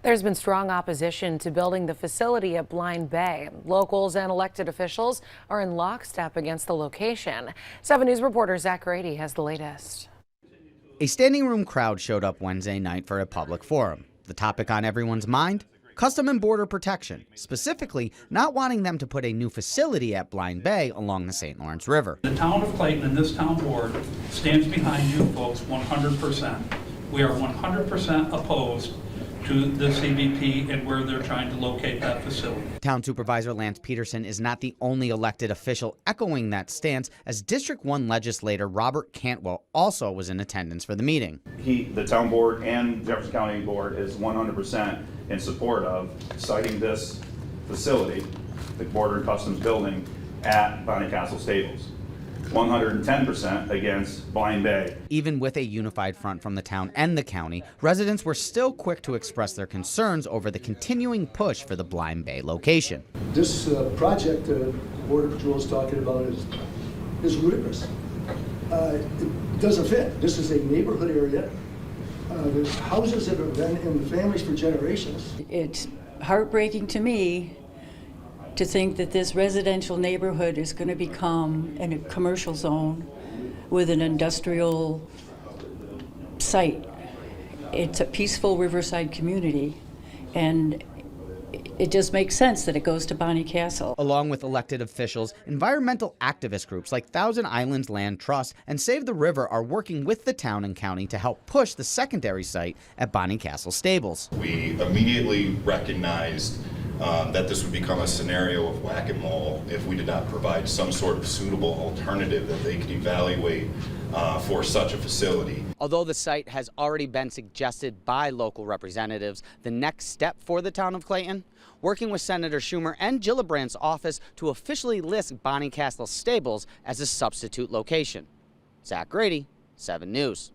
There's been strong opposition to building the facility at Blind Bay. Locals and elected officials are in lockstep against the location. 7 News reporter Zach Grady has the latest. A standing room crowd showed up Wednesday night for a public forum. The topic on everyone's mind? Custom and Border Protection, specifically not wanting them to put a new facility at Blind Bay along the St. Lawrence River. The town of Clayton and this town board stands behind you folks 100%. We are 100% opposed to the CBP and where they're trying to locate that facility. Town Supervisor Lance Peterson is not the only elected official echoing that stance, as District 1 legislator Robert Cantwell also was in attendance for the meeting. The town board and Jefferson County board is 100% in support of siting this facility, the Border and Customs building, at Bonnie Castle Stables. 110% against Blind Bay. Even with a unified front from the town and the county, residents were still quick to express their concerns over the continuing push for the Blind Bay location. This project the Border Patrol is talking about is ludicrous. It doesn't fit. This is a neighborhood area. There's houses that have been in the families for generations. It's heartbreaking to me to think that this residential neighborhood is going to become a commercial zone with an industrial site. It's a peaceful riverside community, and it just makes sense that it goes to Bonnie Castle. Along with elected officials, environmental activist groups like Thousand Islands Land Trust and Save the River are working with the town and county to help push the secondary site at Bonnie Castle Stables. We immediately recognized that this would become a scenario of whack-a-mole if we did not provide some sort of suitable alternative that they could evaluate for such a facility. Although the site has already been suggested by local representatives, the next step for the town of Clayton, working with Senator Schumer and Gillibrand's office to officially list Bonnie Castle Stables as a substitute location. Zach Grady, 7 News.